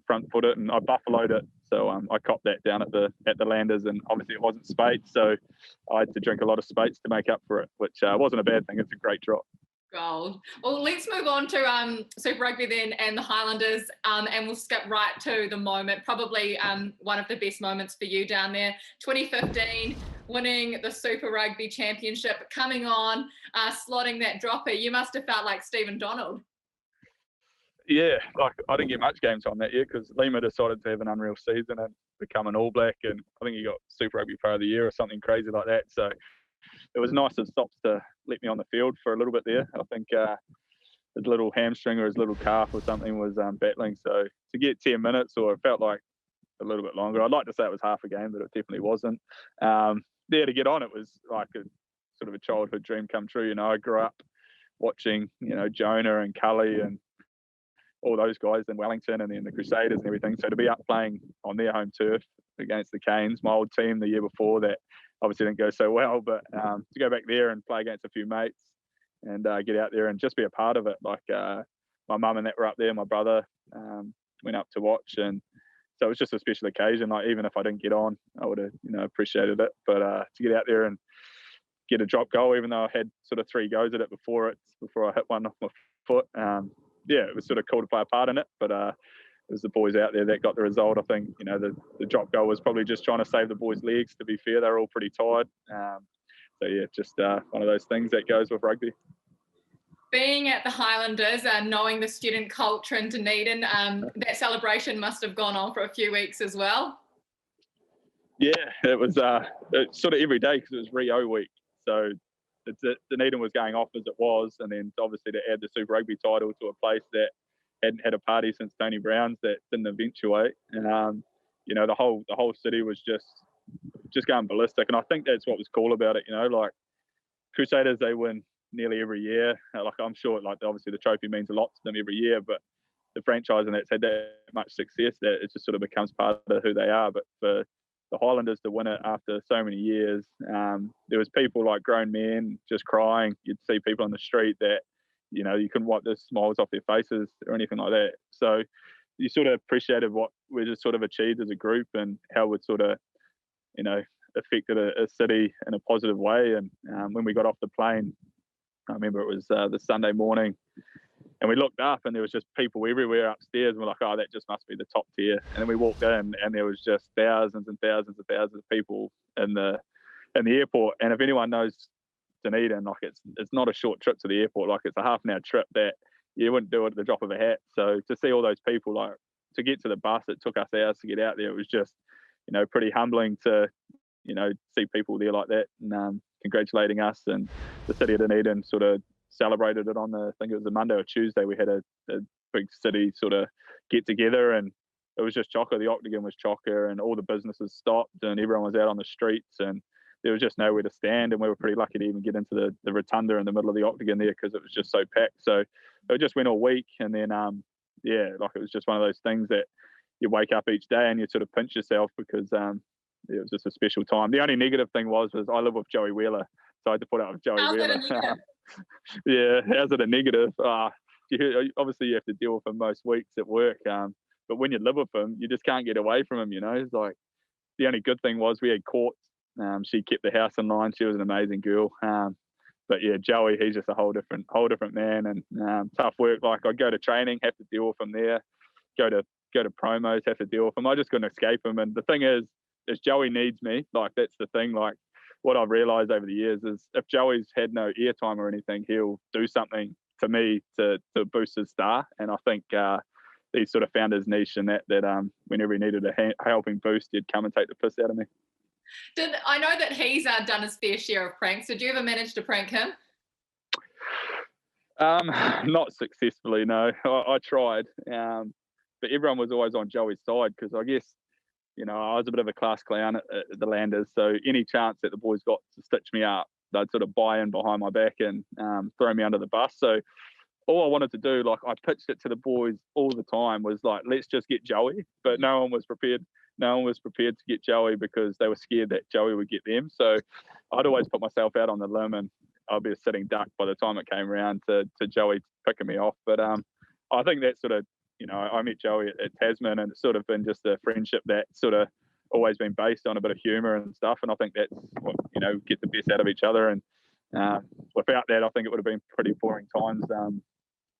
front foot it, and I buffaloed it. So I copped that down at the Landers, and obviously it wasn't spate, so I had to drink a lot of spates to make up for it, which wasn't a bad thing. It's a great drop.
Gold. Well, let's move on to Super Rugby then and the Highlanders, and we'll skip right to the moment, probably one of the best moments for you down there, 2015, winning the Super Rugby Championship, coming on, slotting that dropper. You must have felt like Stephen Donald.
Yeah, like I didn't get much game time that year because Lima decided to have an unreal season and become an All Black, and I think he got Super Rugby Player of the Year or something crazy like that. So it was nice of Stops to let me on the field for a little bit there. I think his little hamstring or his little calf or something was battling. So to get 10 minutes, or it felt like a little bit longer. I'd like to say it was half a game, but it definitely wasn't. To get on, it was like a sort of a childhood dream come true. I grew up watching, Jonah and Cully and all those guys in Wellington, and then the Crusaders and everything. So to be up playing on their home turf against the Canes, my old team the year before, that obviously didn't go so well, but to go back there and play against a few mates and get out there and just be a part of it. Like my mum and that were up there, my brother went up to watch, and so it was just a special occasion. Like even if I didn't get on, I would have appreciated it. But to get out there and get a drop goal, even though I had sort of 3 goes at it before I hit one off my foot. It was sort of cool to play a part in it, but it was the boys out there that got the result. I think, the drop goal was probably just trying to save the boys' legs, to be fair. They were all pretty tired. Just one of those things that goes with rugby.
Being at the Highlanders and knowing the student culture in Dunedin, that celebration must have gone on for a few weeks as well.
Yeah, it was sort of every day because it was Rio week. So Dunedin was going off as it was, and then obviously to add the Super Rugby title to a place that hadn't had a party since Tony Brown's that didn't eventuate. And the whole city was just going ballistic, and I think that's what was cool about it. Like Crusaders, they win nearly every year. Like I'm sure, like obviously the trophy means a lot to them every year, but the franchise and that's had that much success that it just sort of becomes part of who they are. But for the Highlanders to win it after so many years, there was people like grown men just crying. You'd see people on the street that you couldn't wipe the smiles off their faces or anything like that. So you sort of appreciated what we just sort of achieved as a group and how it sort of affected a city in a positive way. And when we got off the plane, I remember it was the Sunday morning, and we looked up and there was just people everywhere upstairs, and we're like, oh, that just must be the top tier. And then we walked in and there was just thousands and thousands and thousands of people in the airport. And if anyone knows Dunedin, like it's not a short trip to the airport, like it's a half an hour trip that you wouldn't do it at the drop of a hat. So to see all those people, like to get to the bus, it took us hours to get out there. It was just, pretty humbling to, see people there like that and congratulating us. And the city of Dunedin sort of celebrated it on I think it was a Monday or Tuesday. We had a big city sort of get together, and it was just chocker. The Octagon was chocker, and all the businesses stopped, and everyone was out on the streets, and there was just nowhere to stand. And we were pretty lucky to even get into the rotunda in the middle of the Octagon there because it was just so packed. So it just went all week, and then like it was just one of those things that you wake up each day and you sort of pinch yourself because it was just a special time. The only negative thing was I live with Joey Wheeler, so I had to put up with Joey Wheeler. Yeah, how's it a negative? Obviously you have to deal with him most weeks at work, but when you live with him, you just can't get away from him. It's like the only good thing was we had Courts. She kept the house in line. She was an amazing girl. But yeah, Joey, he's just a whole different man, and tough work. Like I go to training, have to deal with him there. Go to promos, have to deal with him. I just couldn't escape him. And the thing is Joey needs me. Like that's the thing. Like what I've realised over the years is if Joey's had no airtime or anything, he'll do something to me to boost his star. And I think he sort of found his niche in that whenever he needed a helping boost, he'd come and take the piss out of me.
I know that he's done his fair share of pranks. Did you ever manage to prank him?
Not successfully, no. I tried, but everyone was always on Joey's side because I guess I was a bit of a class clown at the Landers. So any chance that the boys got to stitch me up, they'd sort of buy in behind my back and throw me under the bus. So all I wanted to do, like I pitched it to the boys all the time, was like, let's just get Joey. But no one was prepared. No one was prepared to get Joey because they were scared that Joey would get them. So I'd always put myself out on the limb, and I'd be a sitting duck by the time it came around to Joey picking me off. But I think that sort of, I met Joey at Tasman, and it's sort of been just a friendship that's sort of always been based on a bit of humour and stuff. And I think that's what, get the best out of each other. And without that, I think it would have been pretty boring times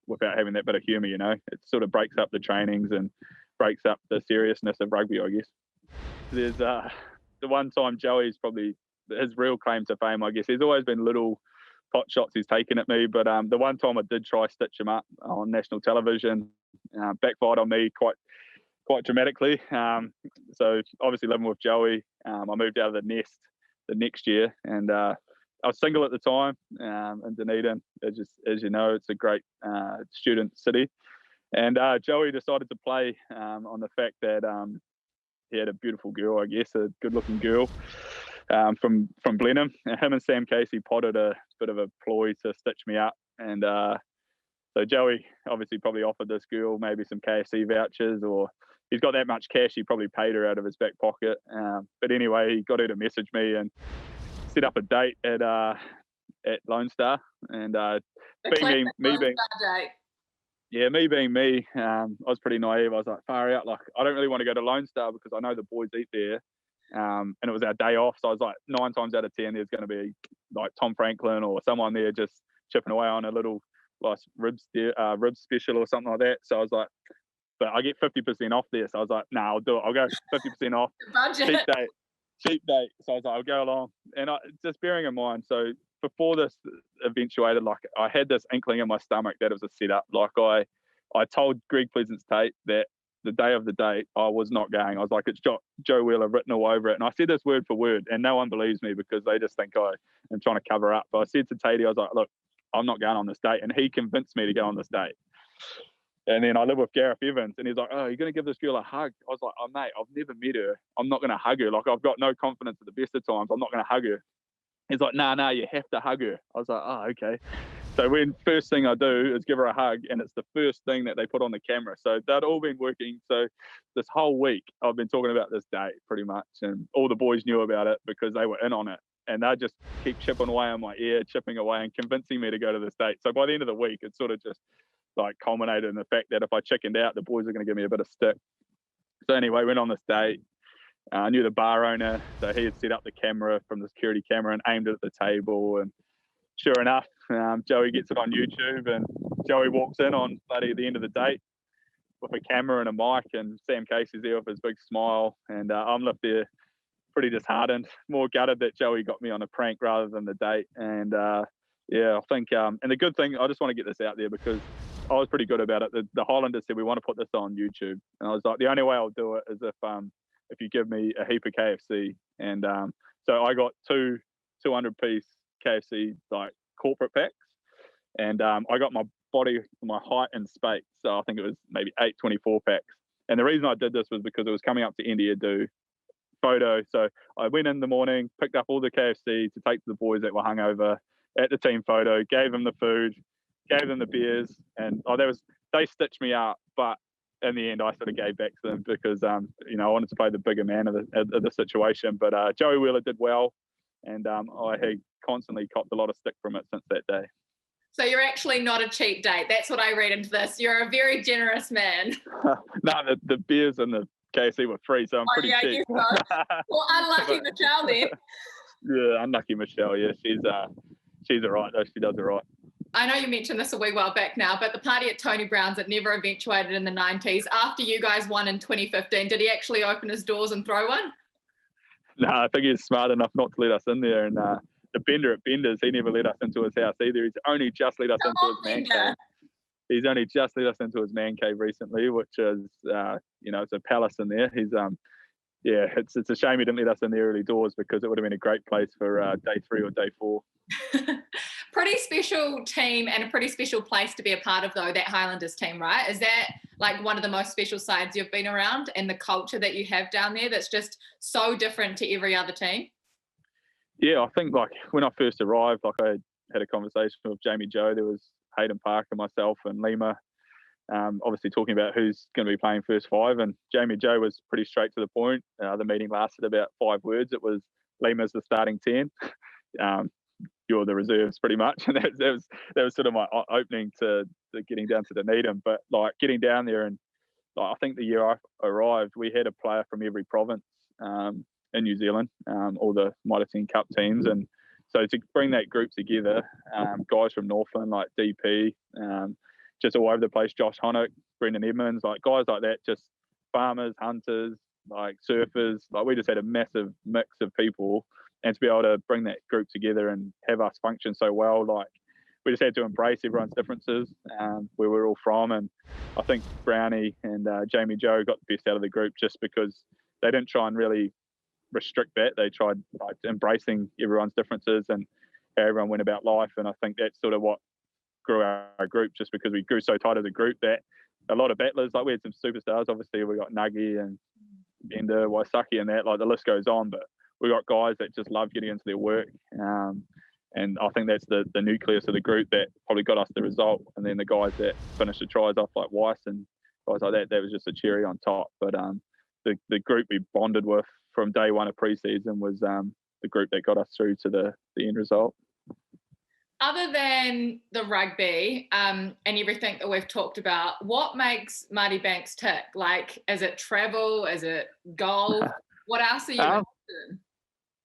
without having that bit of humour, It sort of breaks up the trainings and breaks up the seriousness of rugby, I guess. There's the one time Joey's probably his real claim to fame, I guess. There's always been little pot shots he's taken at me, but the one time I did try stitch him up on national television, backfired on me quite dramatically. So obviously living with Joey, I moved out of the nest the next year, and I was single at the time in Dunedin. As you know, it's a great student city. And Joey decided to play on the fact that he had a beautiful girl, I guess, a good-looking girl from Blenheim. And him and Sam Casey potted a bit of a ploy to stitch me up. And so Joey obviously probably offered this girl maybe some KFC vouchers, or he's got that much cash, he probably paid her out of his back pocket. But anyway, he got her to message me and set up a date at Lone Star. And me being me, I was pretty naive. I was like, far out. Like, I don't really want to go to Lone Star because I know the boys eat there. And it was our day off. So I was like, 9 times out of 10, there's going to be like Tom Franklin or someone there just chipping away on a little like rib special or something like that. So I was like, but I get 50% off there. So I was like, nah, I'll do it. I'll go 50% off. Cheap date. So I was like, I'll go along. And just bearing in mind, so before this eventuated, like I had this inkling in my stomach that it was a setup. Like I told Greg Pleasance-Tate that the day of the date I was not going. I was like, it's Joe Wheeler written all over it. And I said this word for word, and no one believes me because they just think I am trying to cover up. But I said to Tatey, I was like, look, I'm not going on this date. And he convinced me to go on this date. And then I live with Gareth Evans, and he's like, oh, you're going to give this girl a hug? I was like, oh, mate, I've never met her. I'm not going to hug her. Like, I've got no confidence at the best of times. I'm not going to hug her. He's like, nah, you have to hug her. I was like, oh, okay. So first thing I do is give her a hug, and it's the first thing that they put on the camera. So they'd all been working. So this whole week, I've been talking about this date pretty much, and all the boys knew about it because they were in on it. And they just keep chipping away on my ear, chipping away and convincing me to go to this date. So by the end of the week, it sort of just like culminated in the fact that if I chickened out, the boys are going to give me a bit of stick. So anyway, went on this date. I knew the bar owner, so he had set up the camera from the security camera and aimed it at the table. And sure enough, Joey gets it on YouTube, and Joey walks in on bloody at the end of the date with a camera and a mic, and Sam Casey's there with his big smile, and I'm left there pretty disheartened, more gutted that Joey got me on a prank rather than the date. And yeah, I think, and the good thing, I just want to get this out there because I was pretty good about it. The Highlanders said, we want to put this on YouTube. And I was like, the only way I'll do it is if you give me a heap of KFC. And So I got two 200-piece KFC like corporate packs, and I got my height and space. So I think it was maybe 8 24 packs. And the reason I did this was because it was coming up to India do photo. So I went in the morning, picked up all the KFC to take to the boys that were hungover at the team photo, gave them the food, gave them the beers, and they stitched me up. But in the end, I sort of gave back to them because I wanted to play the bigger man of the situation. But Joey Wheeler did well, and I had constantly copped a lot of stick from it since that day.
So you're actually not a cheap date. That's what I read into this. You're a very generous man.
No, the beers and the KFC were free, so I'm pretty cheap.
So. Well, unlucky Michelle then.
Yeah, unlucky Michelle. Yeah, she's all right though. She does all right.
I know you mentioned this a wee while back now, but the party at Tony Brown's that never eventuated in the 90s, after you guys won in 2015, did he actually open his doors and throw one?
No, I think he's smart enough not to let us in there. And the bender at Bender's, he never let us into his house either. He's only just let us into his man cave. He's only just let us into his man cave recently, which is, it's a palace in there. He's, it's a shame he didn't let us in the early doors because it would have been a great place for day 3 or day 4.
Pretty special team and a pretty special place to be a part of, though, that Highlanders team, right? Is that like one of the most special sides you've been around, and the culture that you have down there that's just so different to every other team?
Yeah, I think like when I first arrived, like I had a conversation with Jamie Joe. There was Hayden Parker, myself, and Lima. Obviously talking about who's going to be playing first 5, and Jamie Joe was pretty straight to the point. The meeting lasted about 5 words. It was Lima's the starting 10. You're the reserves, pretty much, and that was sort of my opening to getting down to Dunedin. But like getting down there, and like, I think the year I arrived, we had a player from every province in New Zealand, all the Mitre 10 Cup teams, and so to bring that group together, guys from Northland like DP, just all over the place, Josh Honnock, Brendan Edmonds, like guys like that, just farmers, hunters, like surfers, like we just had a massive mix of people. And to be able to bring that group together and have us function so well, like we just had to embrace everyone's differences, where we're all from. And I think Brownie and Jamie Joe got the best out of the group just because they didn't try and really restrict that. They tried like embracing everyone's differences and how everyone went about life. And I think that's sort of what grew our group, just because we grew so tight as a group that a lot of battlers, like we had some superstars. Obviously, we got Nuggy and Bender, Waisaki, and that. Like the list goes on, but we got guys that just love getting into their work. And I think that's the nucleus of the group that probably got us the result. And then the guys that finished the tries off, like Weiss and guys like that was just a cherry on top. But the group we bonded with from day 1 of pre-season was the group that got us through to the end result.
Other than the rugby and everything that we've talked about, what makes Marty Banks tick? Like, is it travel? Is it golf? What else are you interested in?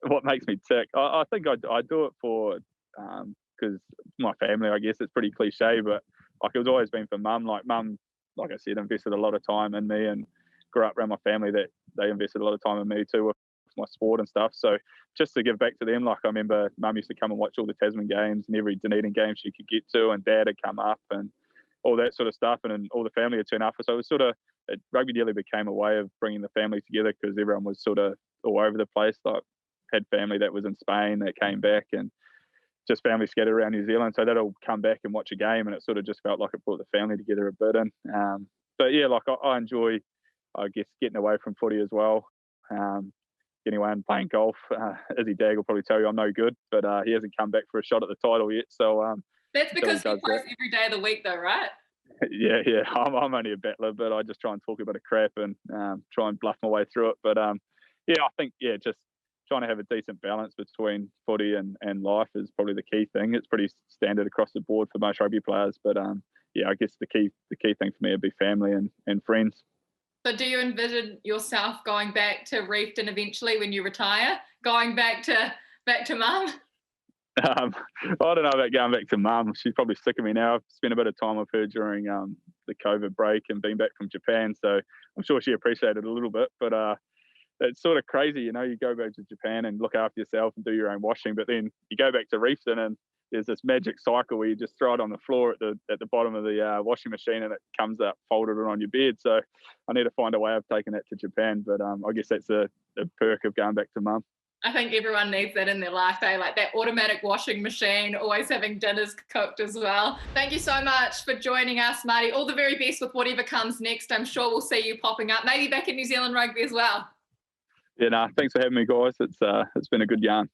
What makes me tick? I think I do it for because my family, I guess it's pretty cliche, but like it's always been for mum. Like mum, like I said, invested a lot of time in me and grew up around my family that they invested a lot of time in me too with my sport and stuff. So just to give back to them, like I remember mum used to come and watch all the Tasman games and every Dunedin game she could get to, and dad had come up and all that sort of stuff, and all the family would turn up. So it was sort of, rugby nearly became a way of bringing the family together because everyone was sort of all over the place. Like had family that was in Spain that came back, and just family scattered around New Zealand. So they'll come back and watch a game, and it sort of just felt like it brought the family together a bit. And but yeah, like I enjoy, I guess, getting away from footy as well. Getting away and playing golf. Izzy Dag will probably tell you I'm no good, but he hasn't come back for a shot at the title yet. So
that's because he plays every day of the week, though, right?
Yeah. I'm only a battler, but I just try and talk a bit of crap and try and bluff my way through it. But I think just trying to have a decent balance between footy and life is probably the key thing. It's pretty standard across the board for most rugby players, but I guess the key thing for me would be family and friends.
So do you envision yourself going back to Reefton eventually when you retire? Going back to mum?
I don't know about going back to mum. She's probably sick of me now. I've spent a bit of time with her during the COVID break and being back from Japan, so I'm sure she appreciated it a little bit. But it's sort of crazy, you go back to Japan and look after yourself and do your own washing, but then you go back to Reefton and there's this magic cycle where you just throw it on the floor at the bottom of the washing machine and it comes up folded on your bed. So I need to find a way of taking that to Japan, but I guess that's a perk of going back to mum.
I think everyone needs that in their life, eh? Like that automatic washing machine, always having dinners cooked as well. Thank you so much for joining us, Marty. All the very best with whatever comes next. I'm sure we'll see you popping up, maybe back in New Zealand rugby as well.
Yeah, thanks for having me, guys. It's been a good yarn.